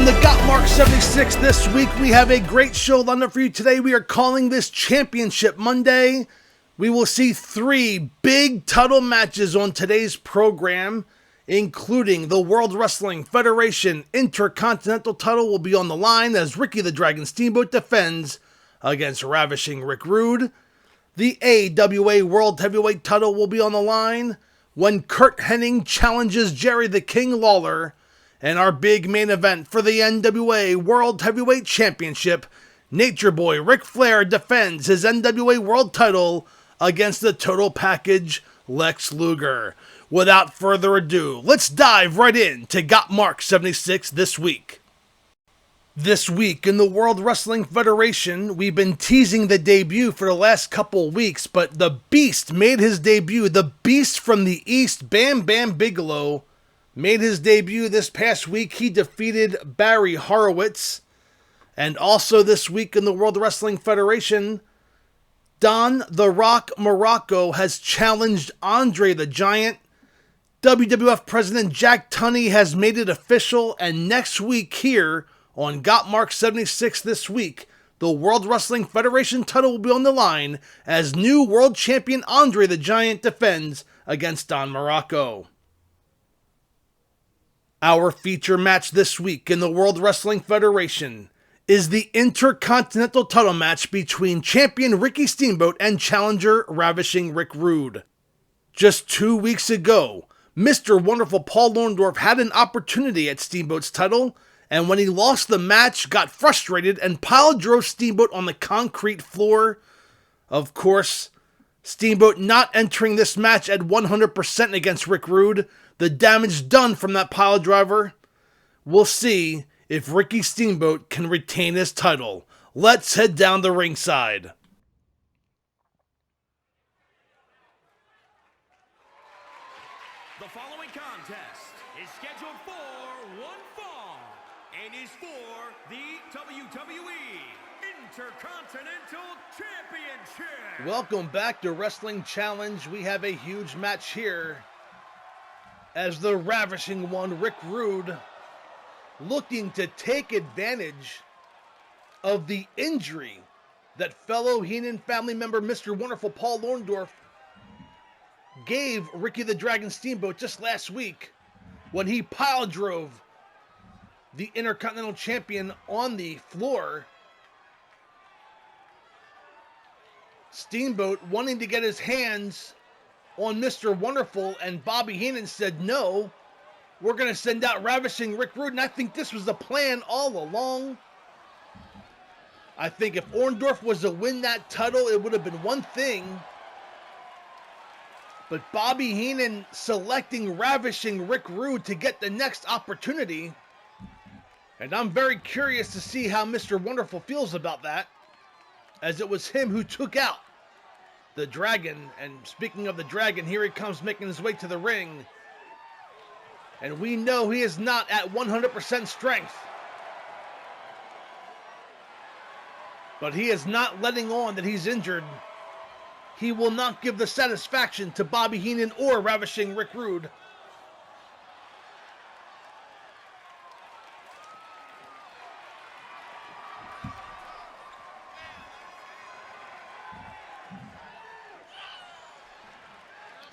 On the Gotmark76 this week, we have a great show lined up for you today. We are calling this Championship Monday. We will see 3 big title matches on today's program, including the World Wrestling Federation Intercontinental title will be on the line as Ricky the Dragon Steamboat defends against Ravishing Rick Rude. The AWA World Heavyweight title will be on the line when Curt Hennig challenges Jerry the King Lawler. And our big main event for the NWA World Heavyweight Championship, Nature Boy Ric Flair defends his NWA World title against the Total Package Lex Luger. Without further ado, let's dive right in to Gotmark76 this week. This week in the World Wrestling Federation, we've been teasing the debut for the last couple weeks, but the Beast made his debut. The Beast from the East, Bam Bam Bigelow, made his debut this past week. He defeated Barry Horowitz. And also this week in the World Wrestling Federation, Don The Rock Morocco has challenged Andre the Giant. WWF President Jack Tunney has made it official, and next week here on Gotmark76 this week, the World Wrestling Federation title will be on the line as new World Champion Andre the Giant defends against Don Morocco. Our feature match this week in the World Wrestling Federation is the Intercontinental title match between champion Ricky Steamboat and challenger Ravishing Rick Rude. Just 2 weeks ago, Mr. Wonderful Paul Orndorff had an opportunity at Steamboat's title, and when he lost the match, got frustrated and pile drove Steamboat on the concrete floor. Of course, Steamboat not entering this match at 100% against Rick Rude. The damage done from that pile driver. We'll see if Ricky Steamboat can retain his title. Let's head down the ringside. The following contest is scheduled for one fall and is for the WWE Intercontinental Championship. Welcome back to Wrestling Challenge. We have a huge match here as the Ravishing One, Rick Rude, looking to take advantage of the injury that fellow Heenan family member Mr. Wonderful Paul Orndorff gave Ricky the Dragon Steamboat just last week when he pile drove the Intercontinental Champion on the floor. Steamboat wanting to get his hands on Mr. Wonderful, and Bobby Heenan said, no, we're going to send out Ravishing Rick Rude, and I think this was the plan all along. I think if Orndorff was to win that title, it would have been one thing, but Bobby Heenan selecting Ravishing Rick Rude to get the next opportunity, and I'm very curious to see how Mr. Wonderful feels about that, as it was him who took out the Dragon. And speaking of the Dragon, here he comes making his way to the ring. And we know he is not at 100% strength. But he is not letting on that he's injured. He will not give the satisfaction to Bobby Heenan or Ravishing Rick Rude.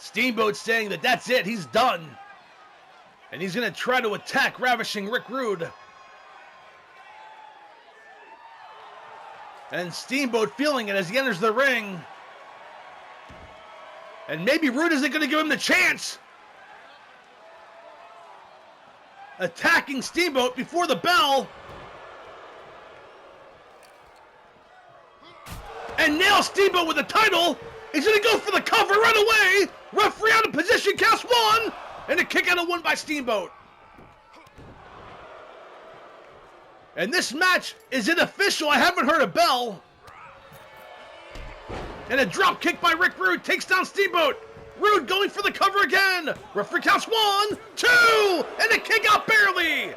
Steamboat saying that that's it, he's done. And he's going to try to attack Ravishing Rick Rude. And Steamboat feeling it as he enters the ring. And maybe Rude isn't going to give him the chance. Attacking Steamboat before the bell. And nails Steamboat with the title. He's going to go for the cover right away. Referee out of position, counts 1. And a kick out of 1 by Steamboat. And this match is unofficial. I haven't heard a bell. And a drop kick by Rick Rude takes down Steamboat. Rude going for the cover again. Referee counts 1, 2, and a kick out barely.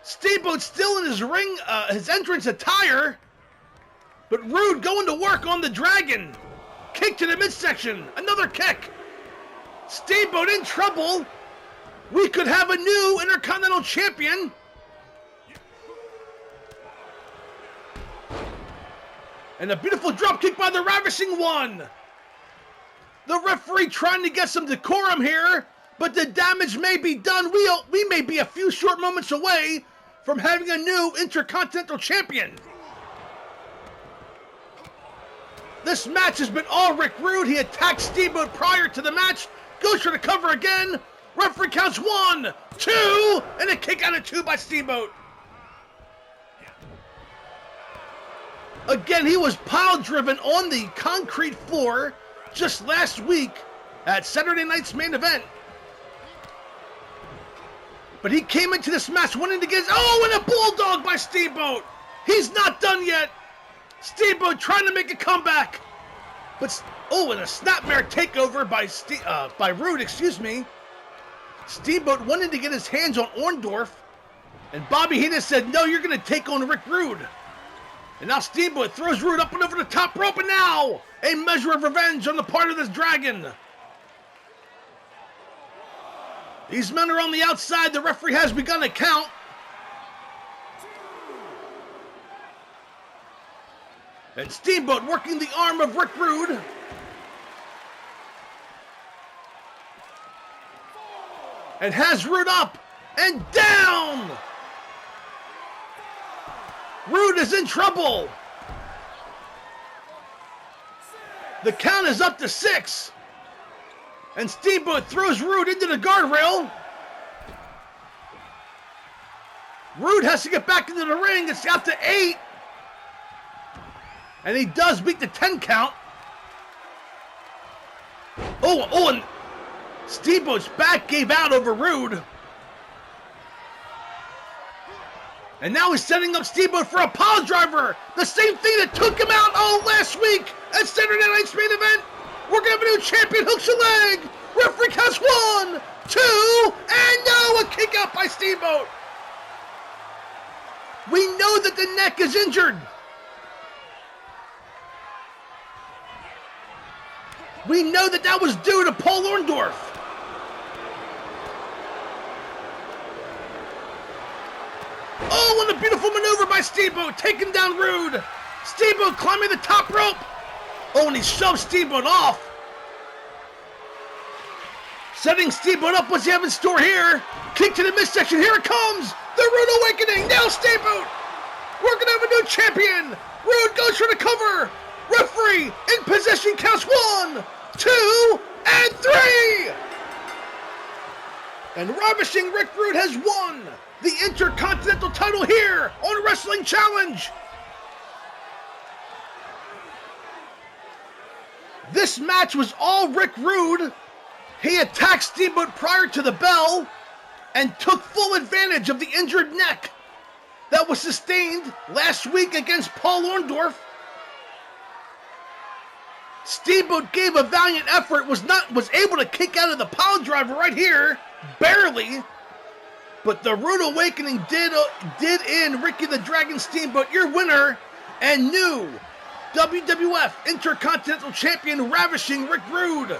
Steamboat still in his ring, his entrance attire. But Rude going to work on the Dragon. Kick to the midsection. Another kick. Steamboat in trouble. we could have a new Intercontinental Champion. And a beautiful dropkick by the Ravishing One. The referee trying to get some decorum here, but the damage may be done. We may be a few short moments away from having a new Intercontinental Champion. This match has been all Rick Rude. He attacked Steamboat prior to the match. Goes for the cover again. Referee counts 1, 2, and a kick out of 2 by Steamboat. Again, he was pile-driven on the concrete floor just last week at Saturday night's main event. But he came into this match wanting to get... Oh, and a bulldog by Steamboat! He's not done yet! Steamboat trying to make a comeback! But... Oh, and a snapmare takeover by Rude, excuse me. Steamboat wanted to get his hands on Orndorff, and Bobby Heenan said, no, you're going to take on Rick Rude. And now Steamboat throws Rude up and over the top rope, and now a measure of revenge on the part of this dragon. These men are on the outside. The referee has begun to count. And Steamboat working the arm of Rick Rude. And has Rude up and down. Rude is in trouble. The count is up to 6. And Steamboat throws Rude into the guardrail. Rude has to get back into the ring. It's out to 8. And he does beat the 10 count. Oh, and Steamboat's back gave out over Rude. And now he's setting up Steamboat for a pile driver. The same thing that took him out last week at Saturday night's main event. We're going to have a new champion. Hooks a leg. Referee counts 1, 2, and no, a kick out by Steamboat. We know that the neck is injured. We know that that was due to Paul Orndorff. Oh, and a beautiful maneuver by Steamboat, taking down Rude. Steamboat climbing the top rope. Oh, and he shoves Steamboat off. Setting Steamboat up. What's he have in store here? Kick to the midsection. Here it comes. The Rude Awakening. Now Steamboat. We're going to have a new champion. Rude goes for the cover. Referee in position counts 1, 2, and 3. And Ravishing Rick Rude has won the Intercontinental title here on Wrestling Challenge. This match was all Rick Rude. He attacked Steamboat prior to the bell and took full advantage of the injured neck that was sustained last week against Paul Orndorff. Steamboat gave a valiant effort, was able to kick out of the pile driver right here, barely. But the Rude Awakening did in Ricky the Dragon Steamboat, your winner and new WWF Intercontinental Champion, Ravishing Rick Rude.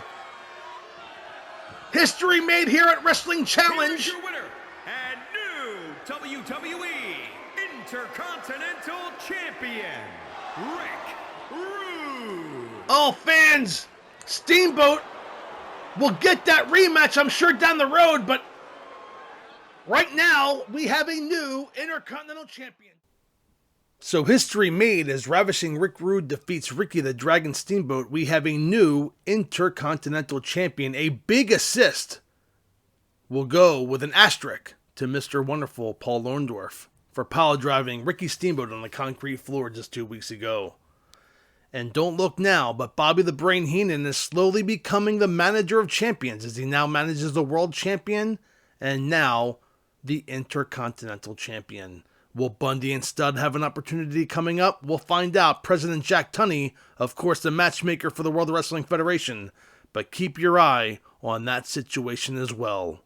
History made here at Wrestling Challenge. Here's your winner and new WWE Intercontinental Champion, Rick Rude. Oh, fans, Steamboat will get that rematch, I'm sure, down the road, but right now, we have a new Intercontinental Champion. So history made as Ravishing Rick Rude defeats Ricky the Dragon Steamboat. We have a new Intercontinental Champion. A big assist will go with an asterisk to Mr. Wonderful Paul Orndorff for pile driving Ricky Steamboat on the concrete floor just 2 weeks ago. And don't look now, but Bobby the Brain Heenan is slowly becoming the manager of champions as he now manages the world champion and now the Intercontinental Champion. Will Bundy and Studd have an opportunity coming up? We'll find out. President Jack Tunney, of course, the matchmaker for the World Wrestling Federation. But keep your eye on that situation as well.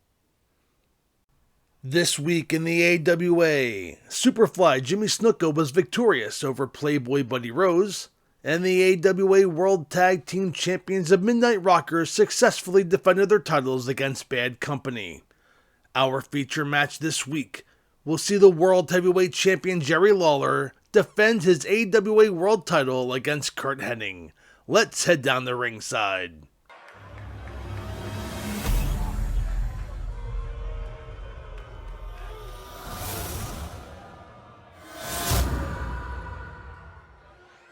This week in the AWA, Superfly Jimmy Snuka was victorious over Playboy Buddy Rose, and the AWA World Tag Team Champions of Midnight Rockers successfully defended their titles against Bad Company. Our feature match this week will see the World Heavyweight Champion Jerry Lawler defend his AWA World title against Curt Hennig. Let's head down the ringside.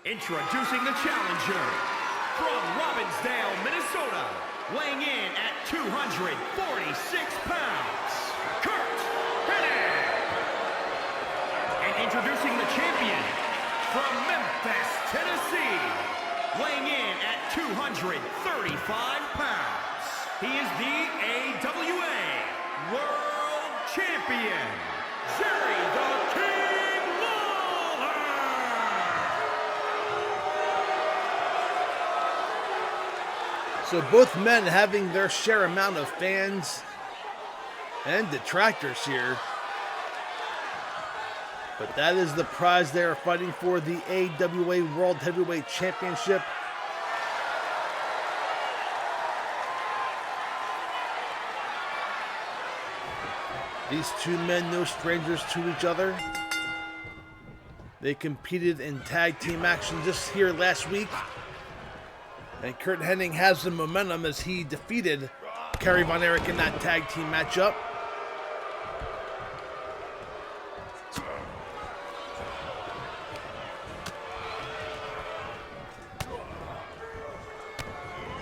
Introducing the challenger from Robbinsdale, Minnesota, weighing in at 246 pounds, Curt Hennig. And introducing the champion from Memphis, Tennessee, weighing in at 235 pounds. He is the AWA World Champion, Jerry the King Lawler. So both men having their share amount of fans and detractors here. But that is the prize they are fighting for, the AWA World Heavyweight Championship. These two men, no strangers to each other. They competed in tag team action just here last week. And Curt Hennig has the momentum as he defeated Kerry Von Erich in that tag team matchup.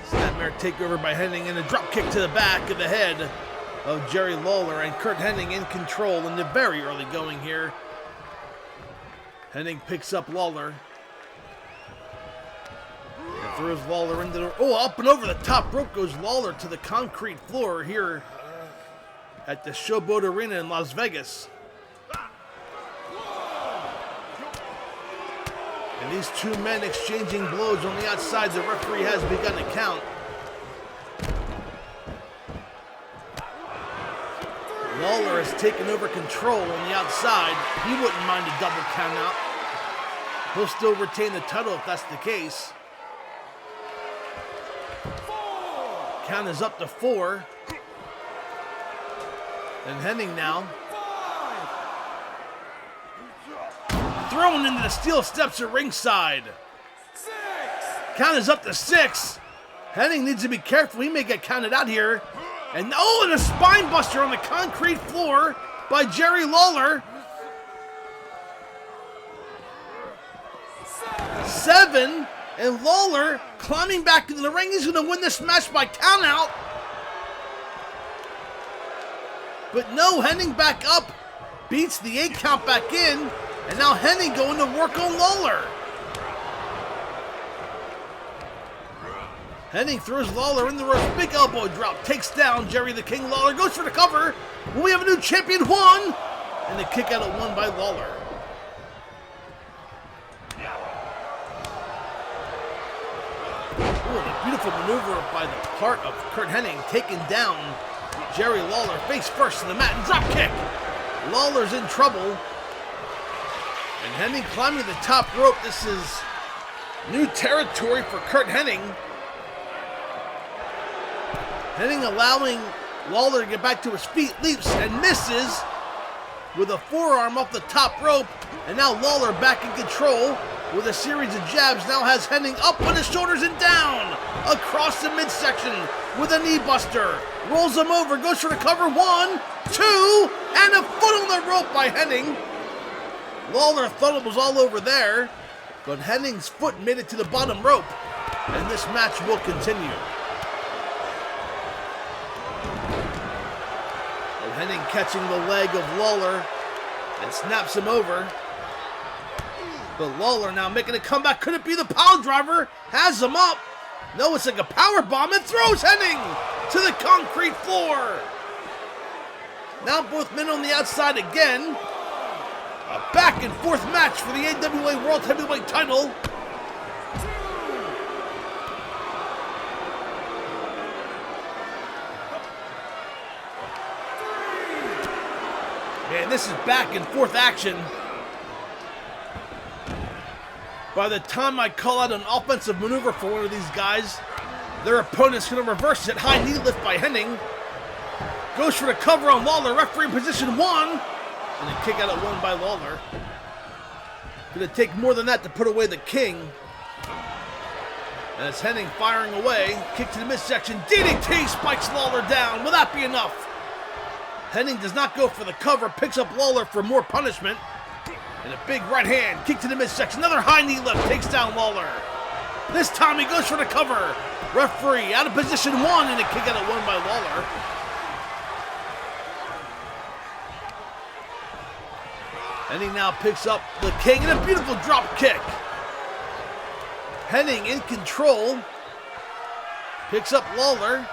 Snapmare takeover by Hennig and a drop kick to the back of the head of Jerry Lawler, and Curt Hennig in control in the very early going here. Hennig picks up Lawler. And throws Lawler into the... Oh, up and over the top rope goes Lawler to the concrete floor here at the Showboat Arena in Las Vegas. And these two men exchanging blows on the outside. The referee has begun to count. Lawler has taken over control on the outside. He wouldn't mind a double count out. He'll still retain the title if that's the case. Count is up to 4. And Hennig now. Thrown into the steel steps at ringside. 6. Count is up to 6. Hennig needs to be careful. He may get counted out here. And a spine buster on the concrete floor by Jerry Lawler. 7. And Lawler climbing back into the ring. He's going to win this match by countout. But no, Hennig back up. Beats the 8 count back in. And now Hennig going to work on Lawler. Hennig throws Lawler in the ropes. Big elbow drop. Takes down Jerry the King Lawler. Goes for the cover. We have a new champion. 1. And the kick out at 1 by Lawler. Ooh, a beautiful maneuver by the part of Curt Hennig, taking down Jerry Lawler face first to the mat and drop kick. Lawler's in trouble. And Hennig climbing the top rope. This is new territory for Curt Hennig. Hennig allowing Lawler to get back to his feet, leaps and misses with a forearm off the top rope. And now Lawler back in control with a series of jabs. Now has Hennig up on his shoulders and down across the midsection with a knee buster. Rolls him over, goes for the cover. 1, 2, and a foot on the rope by Hennig. Lawler thought it was all over there, but Hennig's foot made it to the bottom rope. And this match will continue. Hennig catching the leg of Lawler and snaps him over. But Lawler now making a comeback. Could it be the power driver? Has him up. No, it's like a power bomb and throws Hennig to the concrete floor. Now both men on the outside again. A back and forth match for the AWA World Heavyweight title. And this is back and forth action. By the time I call out an offensive maneuver for one of these guys, their opponent's going to reverse it. High knee lift by Hennig. Goes for the cover on Lawler, referee in position 1. And a kick out at 1 by Lawler. Gonna take more than that to put away the King. As Hennig firing away, kick to the midsection, DDT spikes Lawler down. Will that be enough? Hennig does not go for the cover, picks up Lawler for more punishment. And a big right hand, kick to the midsection, another high knee lift, takes down Lawler. This time he goes for the cover. Referee out of position 1 and a kick out at 1 by Lawler. Hennig now picks up the King and a beautiful drop kick. Hennig in control. Picks up Lawler.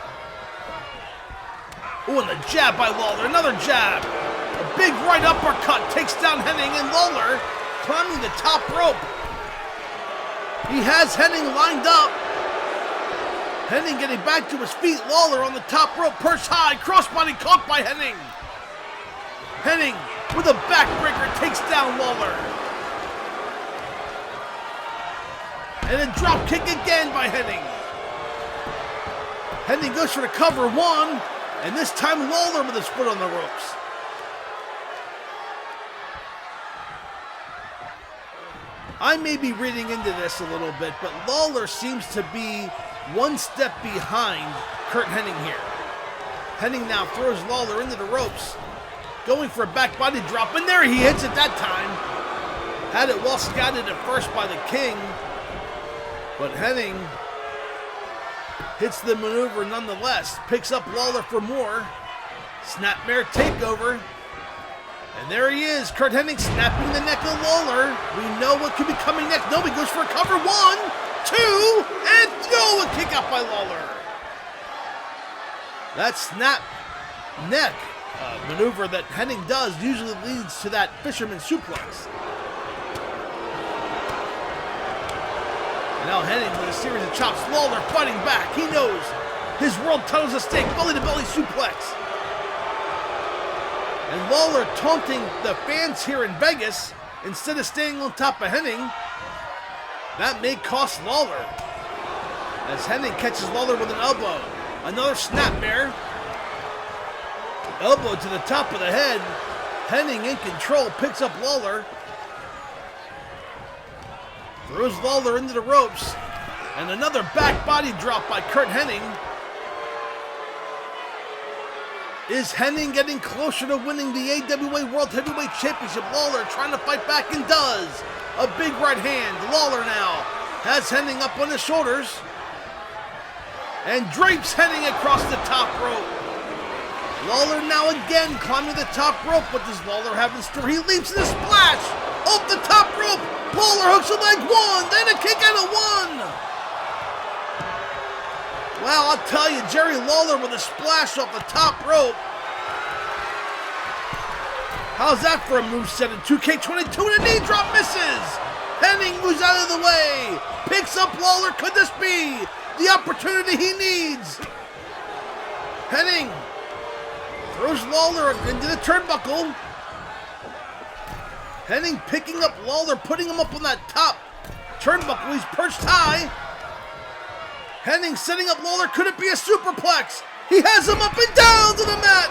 Ooh, and a jab by Lawler. Another jab. A big right uppercut takes down Hennig, and Lawler climbing the top rope. He has Hennig lined up. Hennig getting back to his feet. Lawler on the top rope, perched high. Crossbody caught by Hennig. Hennig with a backbreaker takes down Lawler. And a drop kick again by Hennig. Hennig goes for the cover 1, and this time Lawler with his foot on the ropes. I may be reading into this a little bit, but Lawler seems to be one step behind Curt Hennig here. Hennig now throws Lawler into the ropes, going for a back body drop, and there he hits it that time. Had it well scouted at first by the King, but Hennig hits the maneuver nonetheless, picks up Lawler for more. Snapmare takeover. And there he is, Curt Hennig snapping the neck of Lawler. We know what could be coming next. No, he goes for a cover 1, 2, and throw a kick out by Lawler. That snap neck maneuver that Hennig does usually leads to that fisherman suplex. And now Hennig with a series of chops. Lawler fighting back. He knows his world title's at stake. Belly-to-belly suplex. And Lawler taunting the fans here in Vegas instead of staying on top of Hennig. That may cost Lawler, as Hennig catches Lawler with an elbow. Another snapmare. Elbow to the top of the head. Hennig in control, picks up Lawler. Throws Lawler into the ropes. And another back body drop by Curt Hennig. Is Hennig getting closer to winning the AWA World Heavyweight Championship? Lawler trying to fight back and does. A big right hand. Lawler now has Hennig up on his shoulders and drapes Hennig across the top rope. Lawler now again climbing the top rope. What does Lawler have in store? He leaps in a splash off the top rope. Lawler hooks a leg 1, then a kick out of 1. Well, I'll tell you, Jerry Lawler with a splash off the top rope. How's that for a moveset in 2K22, and a knee drop misses? Hennig moves out of the way, picks up Lawler. Could this be the opportunity he needs? Hennig throws Lawler into the turnbuckle. Hennig picking up Lawler, putting him up on that top turnbuckle. He's perched high. Hennig setting up Lawler. Could it be a superplex? He has him up and down to the mat.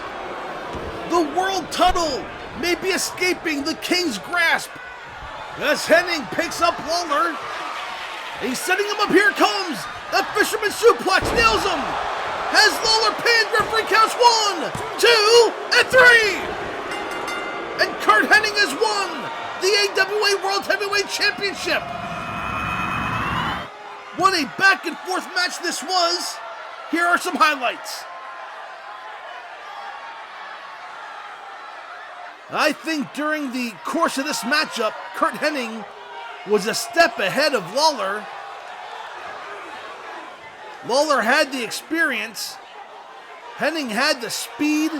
The world title may be escaping the King's grasp as Hennig picks up Lawler. He's setting him up. Here comes the fisherman suplex. Nails him. Has Lawler pinned. Referee counts 1, 2, and 3. And Curt Hennig has won the AWA World Heavyweight Championship. What a back and forth match this was. Here are some highlights. I think during the course of this matchup, Curt Hennig was a step ahead of Lawler. Lawler had the experience. Hennig had the speed.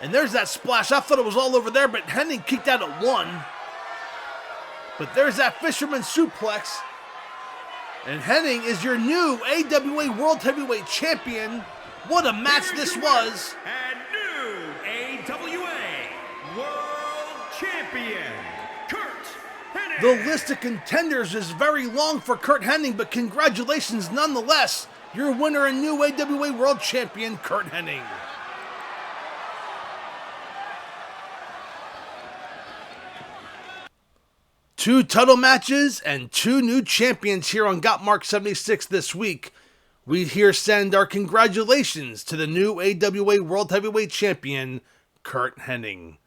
And there's that splash. I thought it was all over there, but Hennig kicked out at 1. But there's that fisherman suplex. And Hennig is your new AWA World Heavyweight Champion. What a match this was. And new AWA World Champion, Curt Hennig. The list of contenders is very long for Curt Hennig, but congratulations nonetheless. your winner and new AWA World Champion, Curt Hennig. Two title matches and two new champions here on Gotmark76 this week. We here send our congratulations to the new AWA World Heavyweight Champion, Curt Hennig.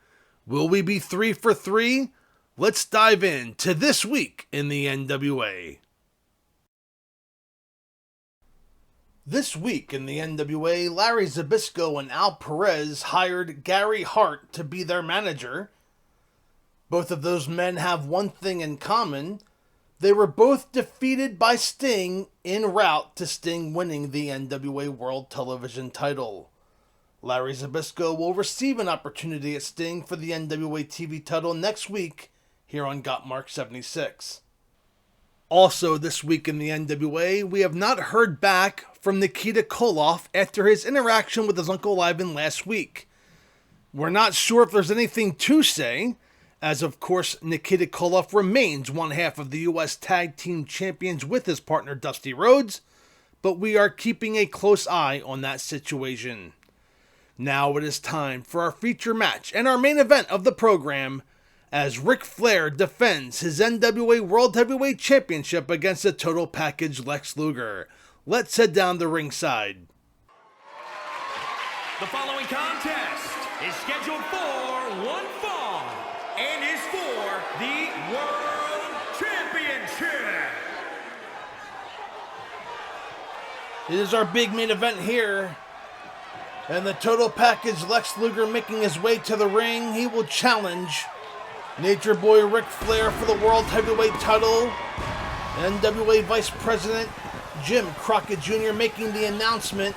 Will we be 3 for 3? Let's dive in to this week in the NWA. This week in the NWA, Larry Zbyszko and Al Perez hired Gary Hart to be their manager. Both of those men have one thing in common. They were both defeated by Sting en route to Sting winning the NWA World Television title. Larry Zbyszko will receive an opportunity at Sting for the NWA TV title next week here on Gotmark76. Also this week in the NWA, we have not heard back from Nikita Koloff after his interaction with his Uncle Ivan last week. We're not sure if there's anything to say, as of course Nikita Koloff remains one half of the US Tag Team Champions with his partner Dusty Rhodes, but we are keeping a close eye on that situation. Now it is time for our feature match and our main event of the program, as Ric Flair defends his NWA World Heavyweight Championship against the Total Package Lex Luger. Let's head down the ringside. The following contest is scheduled for one fall and is for the World Championship. It is our big main event here. And the Total Package Lex Luger making his way to the ring. He will challenge Nature Boy Ric Flair for the World Heavyweight title. NWA Vice President Jim Crockett Jr. making the announcement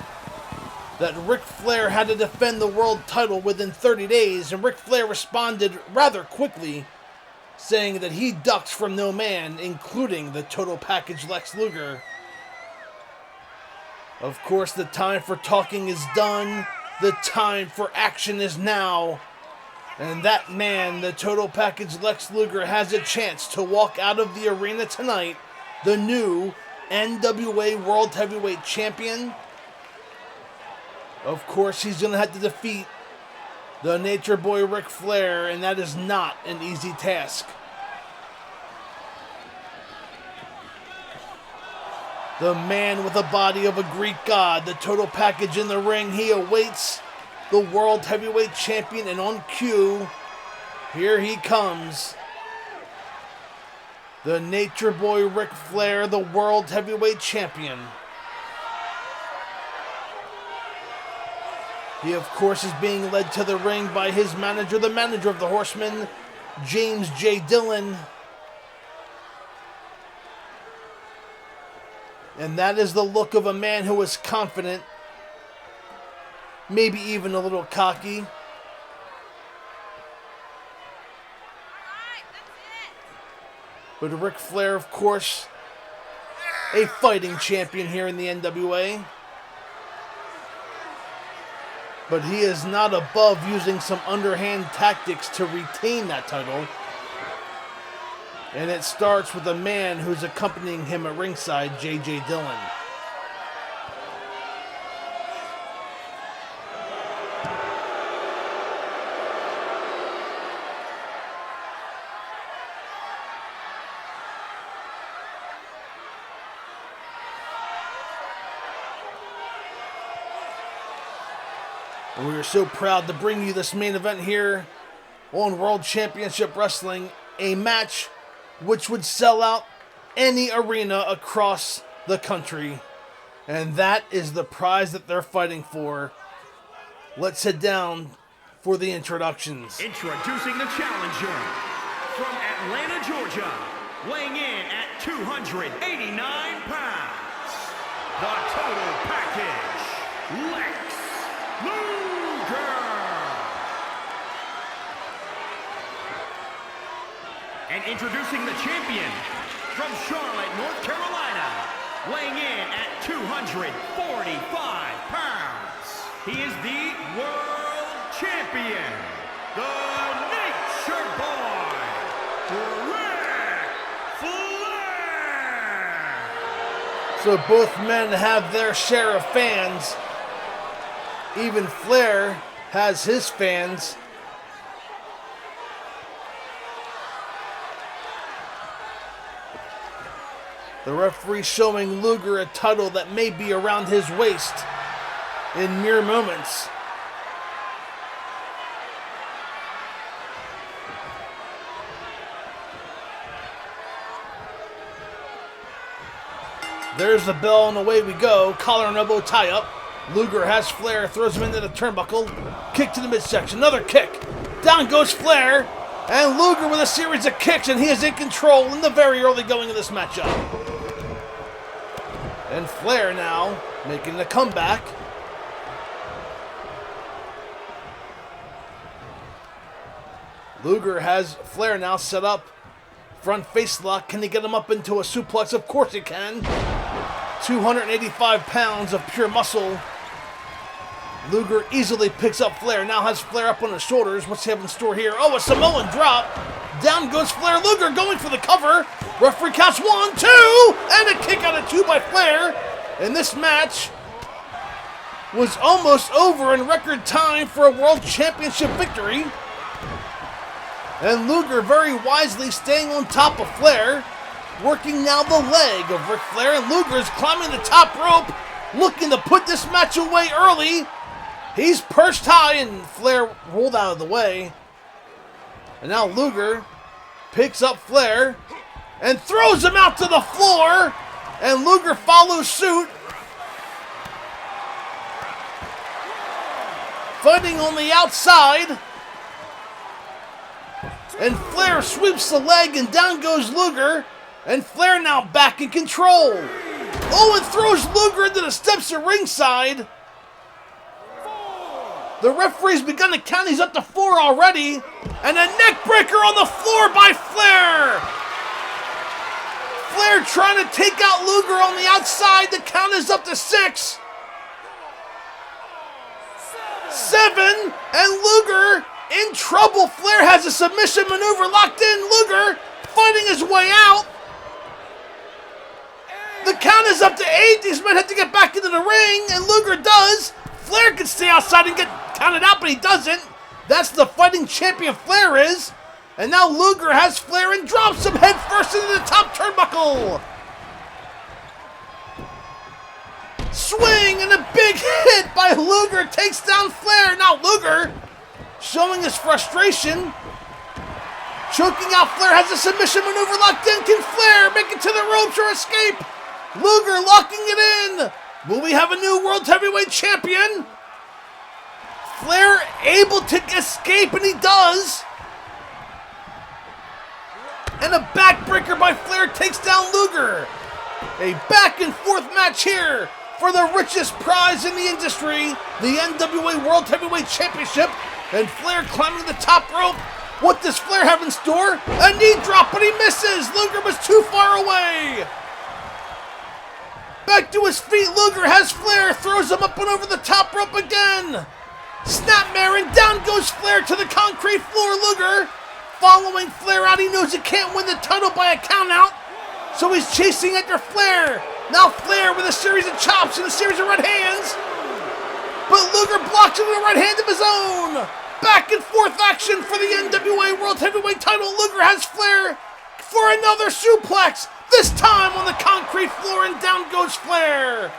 that Ric Flair had to defend the world title within 30 days, and Ric Flair responded rather quickly, saying that he ducks from no man, including the Total Package Lex Luger. Of course, the time for talking is done. The time for action is now. And that man, the Total Package Lex Luger, has a chance to walk out of the arena tonight, the new NWA World Heavyweight Champion. Of course, he's going to have to defeat the Nature Boy Ric Flair, and that is not an easy task. The man with the body of a Greek god, the Total Package in the ring. He awaits the World Heavyweight Champion, and on cue, here he comes. The Nature Boy Ric Flair, the World Heavyweight Champion. He, of course, is being led to the ring by his manager, the manager of the Horsemen, James J. Dillon. And that is the look of a man who is confident, maybe even a little cocky. But Ric Flair, of course, a fighting champion here in the NWA. But he is not above using some underhand tactics to retain that title. And it starts with a man who's accompanying him at ringside, J.J. Dillon. And we are so proud to bring you this main event here on World Championship Wrestling, a match which would sell out any arena across the country. And that is the prize that they're fighting for. Let's head down for the introductions. Introducing the challenger from Atlanta, Georgia, weighing in at 289 pounds, the Total Package, Lex Luger. And introducing the champion from Charlotte, North Carolina, weighing in at 245 pounds. He is the World Champion, the Nature Boy, Ric Flair. So both men have their share of fans. Even Flair has his fans. The referee showing Luger a title that may be around his waist in mere moments. There's the bell and away we go. Collar and elbow tie up. Luger has Flair, throws him into the turnbuckle. Kick to the midsection, another kick. Down goes Flair. And Luger with a series of kicks, and he is in control in the very early going of this matchup. And Flair now making the comeback. Luger has Flair now set up. Front face lock. Can he get him up into a suplex? Of course he can. 285 pounds of pure muscle. Luger easily picks up Flair. Now has Flair up on his shoulders. What's he have in store here? Oh, a Samoan drop. Down goes Flair. Luger going for the cover. Referee counts 1, 2, and a kick out of 2 by Flair. And this match was almost over in record time for a World Championship victory. And Luger very wisely staying on top of Flair. Working now the leg of Ric Flair. And Luger is climbing the top rope. Looking to put this match away early. He's perched high and Flair rolled out of the way. And now Luger picks up Flair and throws him out to the floor. And Luger follows suit. Fighting on the outside. And Flair sweeps the leg and down goes Luger. And Flair now back in control. Oh, and throws Luger into the steps of ringside. The referee's begun to count. He's up to 4 already. And a neck breaker on the floor by Flair. Flair trying to take out Luger on the outside. The count is up to 6. 7. And Luger in trouble. Flair has a submission maneuver locked in. Luger fighting his way out. The count is up to 8. These men have to get back into the ring, and Luger does. Flair can stay outside and get counted out, but he doesn't. That's the fighting champion Flair is. And now Luger has Flair and drops him head first into the top turnbuckle. Swing and a big hit by Luger takes down Flair. Now Luger showing his frustration. Choking out Flair, has a submission maneuver locked in. Can Flair make it to the ropes or escape? Luger locking it in. Will we have a new World Heavyweight Champion? Flair able to escape, and he does. And a backbreaker by Flair takes down Luger. A back and forth match here for the richest prize in the industry, the NWA World Heavyweight Championship. And Flair climbing the top rope. What does Flair have in store? A knee drop, but he misses. Luger was too far away. Back to his feet, Luger has Flair, throws him up and over the top rope again. Snapmare, and down goes Flair to the concrete floor. Luger following Flair out. He knows he can't win the title by a count out, so he's chasing after Flair. Now Flair with a series of chops and a series of right hands, but Luger blocks him with a right hand of his own. Back and forth action for the NWA World Heavyweight title. Luger has Flair for another suplex. This time on the concrete floor, and down goes Flair.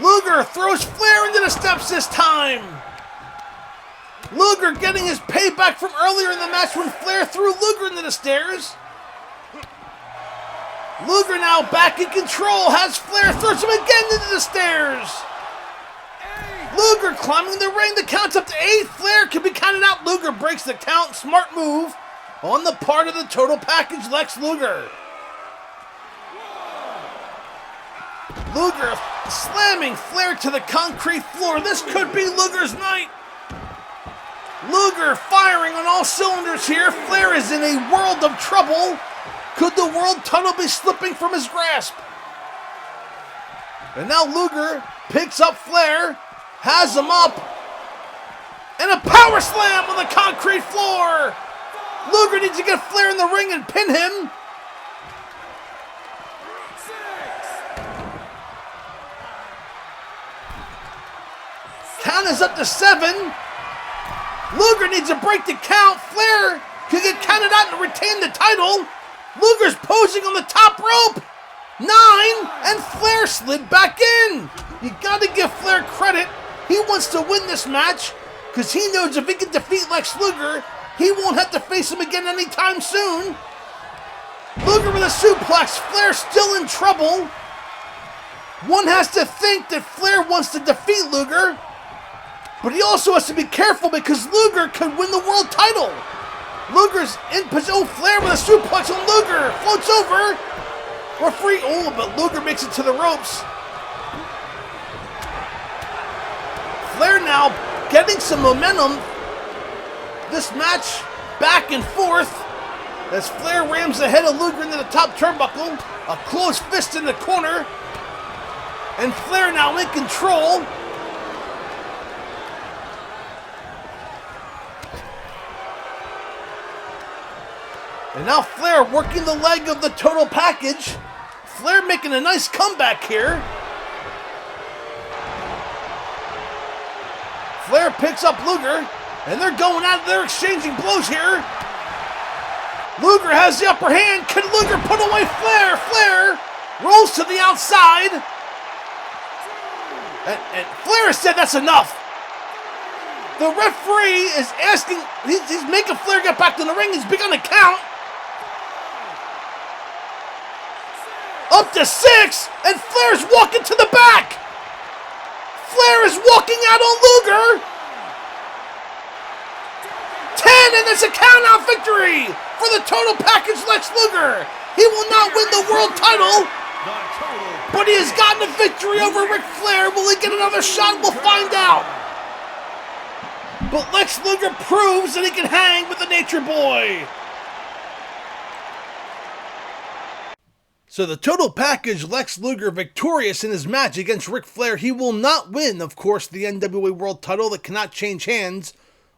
Luger throws Flair into the steps this time. Luger getting his payback from earlier in the match when Flair threw Luger into the stairs. Luger now back in control, has Flair, throws him again into the stairs. Luger climbing the ring, the count's up to 8. Flair can be counted out. Luger breaks the count. Smart move on the part of the total package, Lex Luger. Luger slamming Flair to the concrete floor. This could be Luger's night. Luger firing on all cylinders here. Flair is in a world of trouble. Could the world title be slipping from his grasp? And now Luger picks up Flair, has him up, and a power slam on the concrete floor. Luger needs to get Flair in the ring and pin him. Count is up to 7. Luger needs to break the count. Flair could get counted out and retain the title. Luger's posing on the top rope. 9, and Flair slid back in. You gotta give Flair credit. He wants to win this match because he knows if he can defeat Lex Luger, he won't have to face him again anytime soon. Luger with a suplex. Flair still in trouble. One has to think that Flair wants to defeat Luger, but he also has to be careful because Luger could win the world title. Luger's in position. Oh, Flair with a suplex on Luger. Floats over. Referee. Oh, but Luger makes it to the ropes. Flair now getting some momentum. This match back and forth as Flair rams the head of Luger into the top turnbuckle. A closed fist in the corner. And Flair now in control. And now Flair working the leg of the total package. Flair making a nice comeback here. Flair picks up Luger, and they're going out, they're exchanging blows here. Luger has the upper hand. Can Luger put away Flair? Flair rolls to the outside. And Flair said that's enough. The referee is asking, he's making Flair get back to the ring. He's begun to count. Up to 6, and Flair's walking to the back. Flair is walking out on Luger. 10, and it's a count-out victory for the total package Lex Luger. He will not win the world title, but he has gotten a victory over Ric Flair. Will he get another shot? We'll find out. But Lex Luger proves that he can hang with the Nature Boy. So the total package, Lex Luger victorious in his match against Ric Flair. He will not win, of course, the NWA World title that cannot change hands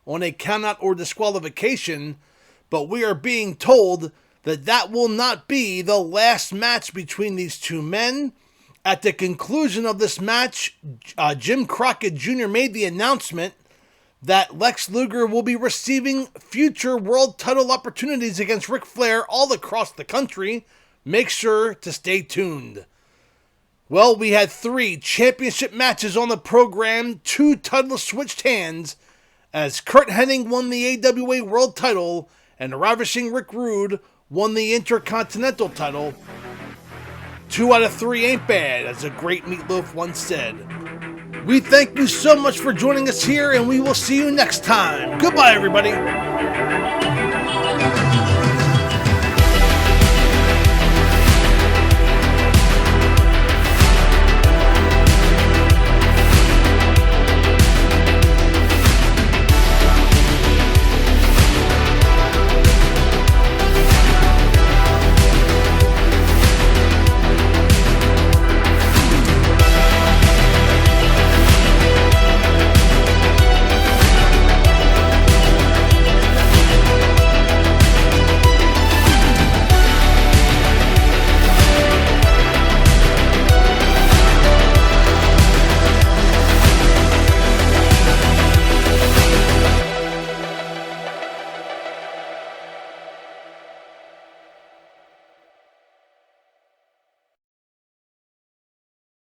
on a countout or disqualification. But we are being told that that will not be the last match between these two men. At the conclusion of this match, Jim Crockett Jr. made the announcement that Lex Luger will be receiving future world title opportunities against Ric Flair all across the country. Make sure to stay tuned. Well, we had 3 championship matches on the program, 2 titles switched hands, as Curt Hennig won the AWA World title, and Ravishing Rick Rude won the Intercontinental title. 2 out of 3 ain't bad, as a great Meatloaf once said. We thank you so much for joining us here, and we will see you next time. Goodbye, everybody.